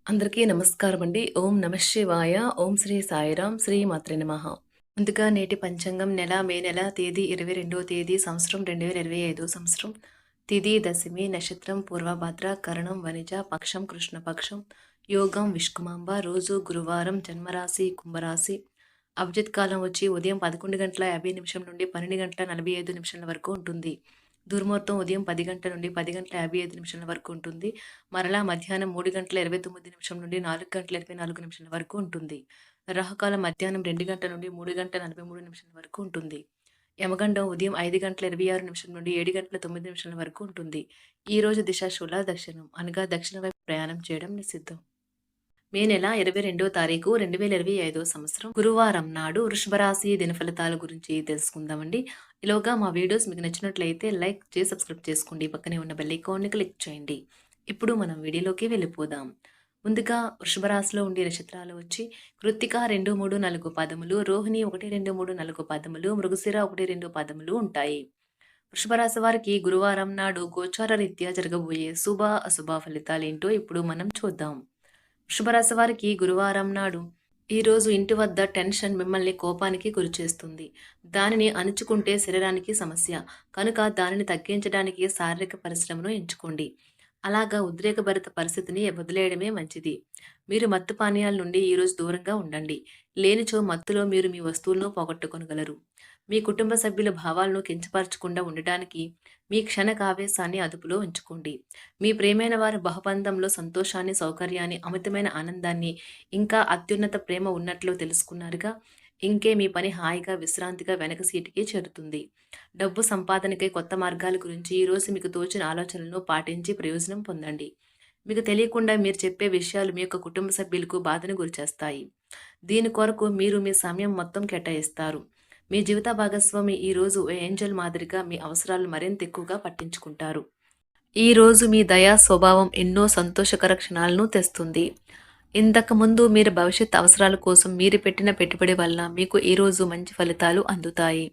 అందరికీ నమస్కారం అండి. ఓం నమః శివాయ. ఓం శ్రీ సాయిరాం. శ్రీ మాత్రే నమః. ముందుగా నేటి పంచాంగం మే నెల తేదీ 22వ తేదీ సంవత్సరం 2025 సంవత్సరం. తిథి దశమి, నక్షత్రం పూర్వభద్ర, కరణం వనిజ, పక్షం కృష్ణపక్షం, యోగం విష్కుమాంబ, రోజు గురువారం, జన్మరాశి కుంభరాశి. అభిజిత్ కాలం వచ్చి ఉదయం 11:50 నుండి 12:45 వరకు ఉంటుంది. దుర్ముహూర్తం ఉదయం 10 గంటల నుండి 10:55 వరకు ఉంటుంది. మరలా మధ్యాహ్నం 3:29 నుండి 4:24 వరకు ఉంటుంది. రాహుకాలం మధ్యాహ్నం 2 గంటల నుండి 3:43 వరకు ఉంటుంది. యమగండం ఉదయం 5:26 నుండి 7:09 వరకు ఉంటుంది. ఈ రోజు దిశ శూల దక్షిణం, అనగా దక్షిణ వైపు ప్రయాణం చేయడం నిషిద్ధం. మే నెల 22వ తారీఖు 2025 సంవత్సరం గురువారం నాడు వృషభ రాశి దినఫలితాల గురించి తెలుసుకుందామండి. ఈలోగా మా వీడియోస్ మీకు నచ్చినట్లయితే లైక్ చేసి సబ్స్క్రైబ్ చేసుకోండి. పక్కనే ఉన్న బెల్ ఐకాన్ని క్లిక్ చేయండి. ఇప్పుడు మనం వీడియోలోకి వెళ్ళిపోదాం. ముందుగా వృషభ రాశిలో ఉండే నక్షత్రాలు వచ్చి కృత్తిక 2, 3, 4 పదములు, రోహిణి 1, 2, 3, 4 పదములు, మృగశిర 1, 2 పదములు ఉంటాయి. వృషభ రాశి వారికి గురువారం నాడు గోచార రీత్యా జరగబోయే శుభ అశుభ ఫలితాలేంటో ఇప్పుడు మనం చూద్దాం. వృషభరాశి వారికి గురువారం నాడు ఈరోజు ఇంటి వద్ద టెన్షన్ మిమ్మల్ని కోపానికి గురిచేస్తుంది. దానిని అణుచుకుంటే శరీరానికి సమస్య కనుక దానిని తగ్గించడానికి శారీరక పరిశ్రమను ఎంచుకోండి. అలాగా ఉద్రేకభరిత పరిస్థితిని వదిలేయడమే మంచిది. మీరు మత్తు పానీయాల నుండి ఈరోజు దూరంగా ఉండండి. లేనిచో మత్తులో మీరు మీ వస్తువులను పోగొట్టుకొనగలరు. మీ కుటుంబ సభ్యుల భావాలను కించపరచకుండా ఉండటానికి మీ క్షణకావేశాన్ని అదుపులో ఉంచుకోండి. మీ ప్రేమైన వారి బహుబంధంలో సంతోషాన్ని, సౌకర్యాన్ని, అమితమైన ఆనందాన్ని, ఇంకా అత్యున్నత ప్రేమ ఉన్నట్లు తెలుసుకున్నారుగా. ఇంకే మీ పని హాయిగా విశ్రాంతిగా వెనక సీటుకి చేరుతుంది. డబ్బు సంపాదనకై కొత్త మార్గాల గురించి ఈరోజు మీకు తోచిన ఆలోచనలను పాటించి ప్రయోజనం పొందండి. మీకు తెలియకుండా మీరు చెప్పే విషయాలు మీ యొక్క కుటుంబ సభ్యులకు బాధను గురిచేస్తాయి. దీని కొరకు మీరు మీ సమయం మొత్తం కేటాయిస్తారు. మీ జీవిత భాగస్వామి ఈరోజు ఏంజల్ మాదిరిగా మీ అవసరాలు మరింత ఎక్కువగా పట్టించుకుంటారు. ఈరోజు మీ దయా స్వభావం ఎన్నో సంతోషకర క్షణాలను తెస్తుంది. ఇంతకుముందు మీరు భవిష్యత్ అవసరాల కోసం మీరు పెట్టిన పెట్టుబడి వల్ల మీకు ఈరోజు మంచి ఫలితాలు అందుతాయి.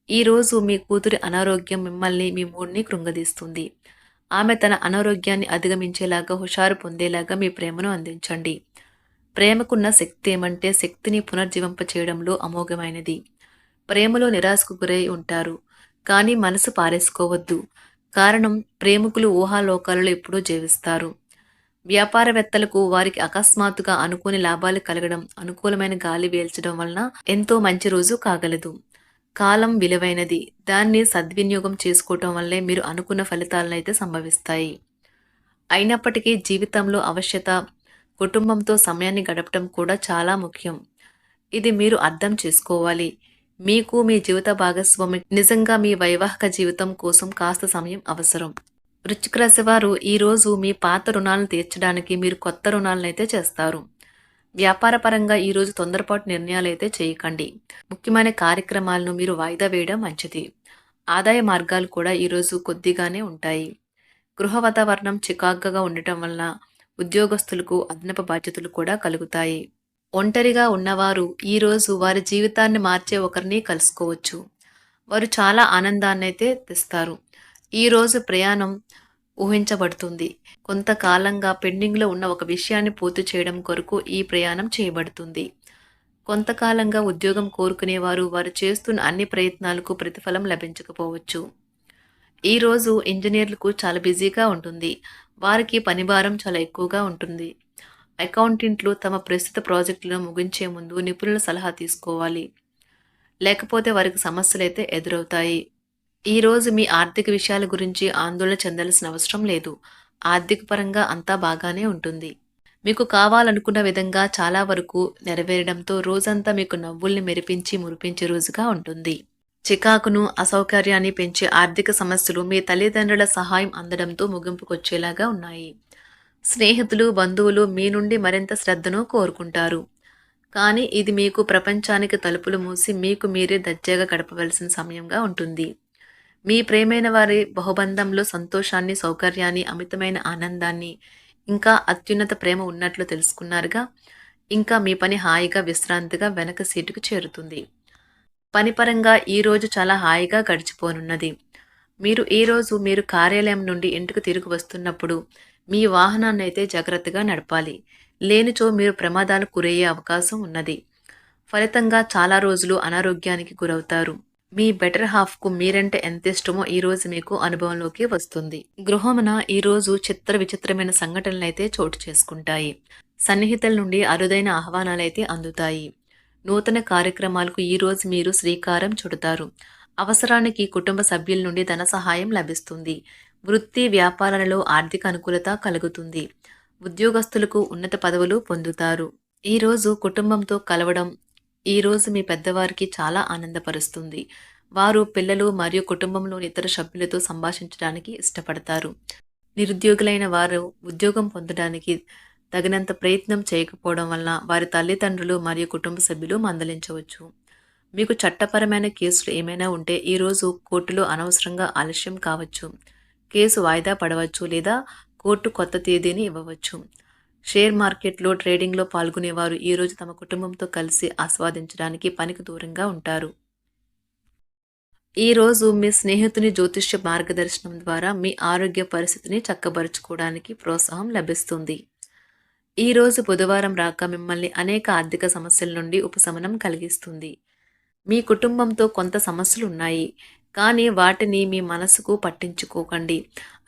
ఈరోజు మీ కూతురి అనారోగ్యం మిమ్మల్ని మీ మూడ్ని కృంగదీస్తుంది. ఆమె తన అనారోగ్యాన్ని అధిగమించేలాగా హుషారు పొందేలాగా మీ ప్రేమను అందించండి. ప్రేమకున్న శక్తి ఏమంటే శక్తిని పునర్జీవింపచేయడంలో అమోఘమైనది. ప్రేమలో నిరాశకు గురై ఉంటారు, కానీ మనసు పారేసుకోవద్దు. కారణం ప్రేమికులు ఊహాలోకాలలో ఎప్పుడూ జీవిస్తారు. వ్యాపారవేత్తలకు వారికి అకస్మాత్తుగా అనుకోని లాభాలు కలగడం, అనుకూలమైన గాలి వేల్చడం వలన ఎంతో మంచి రోజు కాగలదు. కాలం విలువైనది. దాన్ని సద్వినియోగం చేసుకోవటం వల్లే మీరు అనుకున్న ఫలితాలనైతే సంభవిస్తాయి. అయినప్పటికీ జీవితంలో అవశ్యత కుటుంబంతో సమయాన్ని గడపటం కూడా చాలా ముఖ్యం. ఇది మీరు అర్థం చేసుకోవాలి. మీకు మీ జీవిత భాగస్వామి నిజంగా మీ వైవాహిక జీవితం కోసం కాస్త సమయం అవసరం. వృశ్చిక రాశి వారు ఈరోజు మీ పాత రుణాలను తీర్చడానికి మీరు కొత్త రుణాలనైతే చేస్తారు. వ్యాపారపరంగా ఈరోజు తొందరపాటు నిర్ణయాలైతే చేయకండి. ముఖ్యమైన కార్యక్రమాలను మీరు వాయిదా వేయడం మంచిది. ఆదాయ మార్గాలు కూడా ఈరోజు కొద్దిగానే ఉంటాయి. గృహ వాతావరణం చికాకుగా ఉండటం వల్ల ఉద్యోగస్తులకు అదనపు బాధ్యతలు కూడా కలుగుతాయి. ఒంటరిగా ఉన్నవారు ఈరోజు వారి జీవితాన్ని మార్చే ఒకరిని కలుసుకోవచ్చు. వారు చాలా ఆనందాన్నైతే తెస్తారు. ఈరోజు ప్రయాణం ఊహించబడుతుంది. కొంతకాలంగా పెండింగ్లో ఉన్న ఒక విషయాన్ని పూర్తి చేయడం కొరకు ఈ ప్రయాణం చేయబడుతుంది. కొంతకాలంగా ఉద్యోగం కోరుకునేవారు వారు చేస్తున్న అన్ని ప్రయత్నాలకు ప్రతిఫలం లభించకపోవచ్చు. ఈరోజు ఇంజనీర్లకు చాలా బిజీగా ఉంటుంది. వారికి పనిభారం చాలా ఎక్కువగా ఉంటుంది. అకౌంటెంట్లు తమ ప్రస్తుత ప్రాజెక్టులను ముగించే ముందు నిపుణుల సలహా తీసుకోవాలి. లేకపోతే వారికి సమస్యలైతే ఎదురవుతాయి. ఈరోజు మీ ఆర్థిక విషయాల గురించి ఆందోళన చెందాల్సిన అవసరం లేదు. ఆర్థిక పరంగా అంతా బాగానే ఉంటుంది. మీకు కావాలనుకున్న విధంగా చాలా వరకు నెరవేరడంతో రోజంతా మీకు నవ్వుల్ని మెరిపించి మురిపించే రోజుగా ఉంటుంది. చికాకును, అసౌకర్యాన్ని పెంచే ఆర్థిక సమస్యలు మీ తల్లిదండ్రుల సహాయం అందడంతో ముగింపుకొచ్చేలాగా ఉన్నాయి. స్నేహితులు, బంధువులు మీ నుండి మరింత శ్రద్ధను కోరుకుంటారు. కానీ ఇది మీకు ప్రపంచానికి తలుపులు మూసి మీకు మీరే దర్జాగా గడపవలసిన సమయంగా ఉంటుంది. మీ ప్రేమైన వారి బహుబంధంలో సంతోషాన్ని, సౌకర్యాన్ని, అమితమైన ఆనందాన్ని, ఇంకా అత్యున్నత ప్రేమ ఉన్నట్లు తెలుసుకున్నారుగా. ఇంకా మీ పని హాయిగా విశ్రాంతిగా వెనక సీటుకు చేరుతుంది. పనిపరంగా ఈరోజు చాలా హాయిగా గడిచిపోనున్నది. మీరు కార్యాలయం నుండి ఇంటికి తిరిగి వస్తున్నప్పుడు మీ వాహనాన్నయితే జాగ్రత్తగా నడపాలి. లేనిచో మీరు ప్రమాదాలకు గురయ్యే అవకాశం ఉన్నది. ఫలితంగా చాలా రోజులు అనారోగ్యానికి గురవుతారు. మీ బెటర్ హాఫ్‌కు మీరంటే ఎంతిష్టమో ఈరోజు మీకు అనుభవంలోకి వస్తుంది. గృహమున ఈరోజు విచిత్రమైన సంఘటనలైతే చోటు చేసుకుంటాయి. సన్నిహితుల నుండి అరుదైన ఆహ్వానాలైతే అందుతాయి. నూతన కార్యక్రమాలకు ఈరోజు మీరు శ్రీకారం చుడతారు. అవసరానికి కుటుంబ సభ్యుల నుండి ధన సహాయం లభిస్తుంది. వృత్తి వ్యాపారాలలో ఆర్థిక అనుకూలత కలుగుతుంది. ఉద్యోగస్తులకు ఉన్నత పదవులు పొందుతారు. ఈరోజు కుటుంబంతో కలవడం ఈరోజు మీ పెద్దవారికి చాలా ఆనందపరుస్తుంది. వారు పిల్లలు మరియు కుటుంబంలోని ఇతర సభ్యులతో సంభాషించడానికి ఇష్టపడతారు. నిరుద్యోగులైన వారు ఉద్యోగం పొందడానికి తగినంత ప్రయత్నం చేయకపోవడం వలన వారి తల్లిదండ్రులు మరియు కుటుంబ సభ్యులు మందలించవచ్చు. మీకు చట్టపరమైన కేసులు ఏమైనా ఉంటే ఈరోజు కోర్టులో అనవసరంగా ఆలస్యం కావచ్చు. కేసు వాయిదా పడవచ్చు లేదా కోర్టు కొత్త తేదీని ఇవ్వవచ్చు. షేర్ మార్కెట్లో ట్రేడింగ్లో పాల్గొనేవారు ఈరోజు తమ కుటుంబంతో కలిసి ఆస్వాదించడానికి పనికి దూరంగా ఉంటారు. ఈరోజు మీ స్నేహితుని జ్యోతిష్య మార్గదర్శనం ద్వారా మీ ఆరోగ్య పరిస్థితిని చక్కబరుచుకోవడానికి ప్రోత్సాహం లభిస్తుంది. ఈరోజు బుధవారం రాక మిమ్మల్ని అనేక ఆర్థిక సమస్యల నుండి ఉపశమనం కలిగిస్తుంది. మీ కుటుంబంతో కొంత సమస్యలు ఉన్నాయి, కానీ వాటిని మీ మనసుకు పట్టించుకోకండి.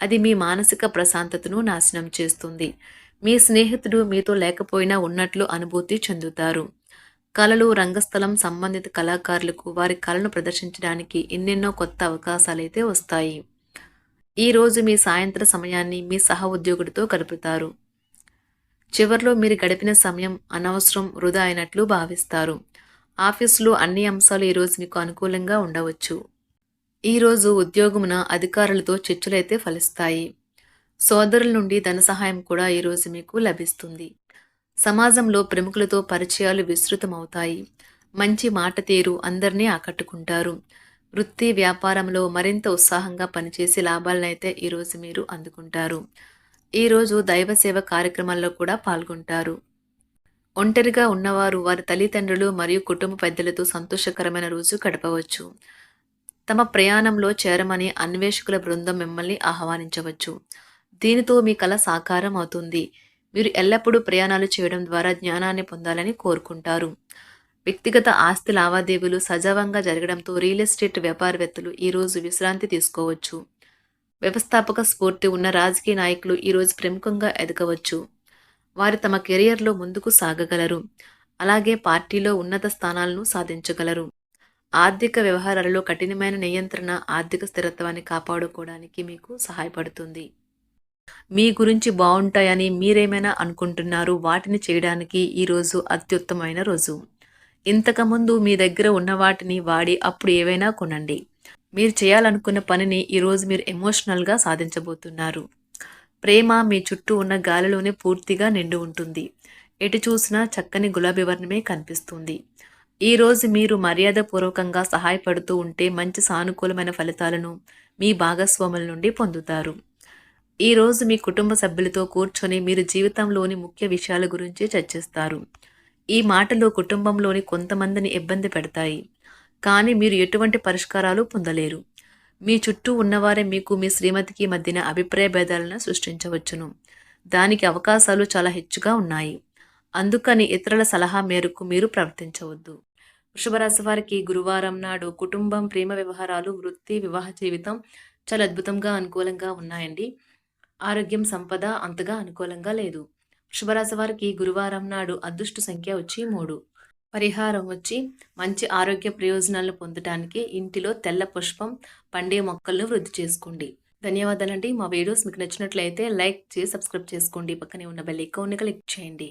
అది మీ మానసిక ప్రశాంతతను నాశనం చేస్తుంది. మీ స్నేహితుడు మీతో లేకపోయినా ఉన్నట్లు అనుభూతి చెందుతారు. కళలు, రంగస్థలం సంబంధిత కళాకారులకు వారి కళను ప్రదర్శించడానికి ఎన్నెన్నో కొత్త అవకాశాలైతే వస్తాయి. ఈరోజు మీ సాయంత్ర సమయాన్ని మీ సహ ఉద్యోగుడితో గడుపుతారు. చివర్లో మీరు గడిపిన సమయం అనవసరం, వృధా అయినట్లు భావిస్తారు. ఆఫీసులో అన్ని అంశాలు ఈరోజు మీకు అనుకూలంగా ఉండవచ్చు. ఈరోజు ఉద్యోగమున అధికారులతో చర్చలైతే ఫలిస్తాయి. సోదరుల నుండి ధన సహాయం కూడా ఈరోజు మీకు లభిస్తుంది. సమాజంలో ప్రముఖులతో పరిచయాలు విస్తృతమవుతాయి. మంచి మాట తీరు అందరినీ ఆకట్టుకుంటారు. వృత్తి వ్యాపారంలో మరింత ఉత్సాహంగా పనిచేసి లాభాలనైతే ఈరోజు మీరు అందుకుంటారు. ఈరోజు దైవ సేవ కార్యక్రమాల్లో కూడా పాల్గొంటారు. ఒంటరిగా ఉన్నవారు వారి తల్లిదండ్రులు మరియు కుటుంబ పెద్దలతో సంతోషకరమైన రోజు గడపవచ్చు. తమ ప్రయాణంలో చేరమని అన్వేషకుల బృందం మిమ్మల్ని ఆహ్వానించవచ్చు. దీనితో మీ కల సాకారం అవుతుంది. మీరు ఎల్లప్పుడూ ప్రయాణాలు చేయడం ద్వారా జ్ఞానాన్ని పొందాలని కోరుకుంటారు. వ్యక్తిగత ఆస్తి లావాదేవీలు సజావంగా జరగడంతో రియల్ ఎస్టేట్ వ్యాపారవేత్తలు ఈరోజు విశ్రాంతి తీసుకోవచ్చు. వ్యవస్థాపక స్ఫూర్తి ఉన్న రాజకీయ నాయకులు ఈరోజు ప్రముఖంగా ఎదగవచ్చు. వారు తమ కెరియర్లో ముందుకు సాగగలరు. అలాగే పార్టీలో ఉన్నత స్థానాలను సాధించగలరు. ఆర్థిక వ్యవహారాలలో కఠినమైన నియంత్రణ ఆర్థిక స్థిరత్వాన్ని కాపాడుకోవడానికి మీకు సహాయపడుతుంది. మీ గురించి బాగుంటాయని మీరేమైనా అనుకుంటున్నారు, వాటిని చేయడానికి ఈరోజు అత్యుత్తమైన రోజు. ఇంతకుముందు మీ దగ్గర ఉన్న వాటిని వాడి అప్పుడు ఏవైనా కొనండి. మీరు చేయాలనుకున్న పనిని ఈరోజు మీరు ఎమోషనల్గా సాధించబోతున్నారు. ప్రేమ మీ చుట్టూ ఉన్న గాలిలోనే పూర్తిగా నిండి ఉంటుంది. ఎటు చూసినా చక్కని గులాబీ వర్ణమే కనిపిస్తుంది. ఈరోజు మీరు మర్యాదపూర్వకంగా సహాయపడుతూ ఉంటే మంచి సానుకూలమైన ఫలితాలను మీ భాగస్వాముల నుండి పొందుతారు. ఈరోజు మీ కుటుంబ సభ్యులతో కూర్చొని మీరు జీవితంలోని ముఖ్య విషయాల గురించి చర్చిస్తారు. ఈ మాటలు కుటుంబంలోని కొంతమందిని ఇబ్బంది పెడతాయి, కానీ మీరు ఎటువంటి పరిష్కారాలు పొందలేరు. మీ చుట్టూ ఉన్నవారే మీకు మీ శ్రీమతికి మధ్యన అభిప్రాయ భేదాలను సృష్టించవచ్చును. దానికి అవకాశాలు చాలా హెచ్చుగా ఉన్నాయి. అందుకని ఇతరుల సలహా మేరకు మీరు ప్రవర్తించవద్దు. వృషభరాశి వారికి గురువారం నాడు కుటుంబం, ప్రేమ వ్యవహారాలు, వృత్తి, వివాహ జీవితం చాలా అద్భుతంగా అనుకూలంగా ఉన్నాయండి. ఆరోగ్యం, సంపద అంతగా అనుకూలంగా లేదు. వృషభరాశి వారికి గురువారం నాడు అదృష్ట సంఖ్య వచ్చి 3. పరిహారం వచ్చి మంచి ఆరోగ్య ప్రయోజనాలను పొందడానికి ఇంటిలో తెల్ల పుష్పం, పండే మొక్కలను వృద్ధి చేసుకోండి. ధన్యవాదాలండి. మా వీడియోస్ మీకు నచ్చినట్లయితే లైక్ చేసి సబ్స్క్రైబ్ చేసుకోండి. పక్కనే ఉన్న బెల్ ఐకాన్ని క్లిక్ చేయండి.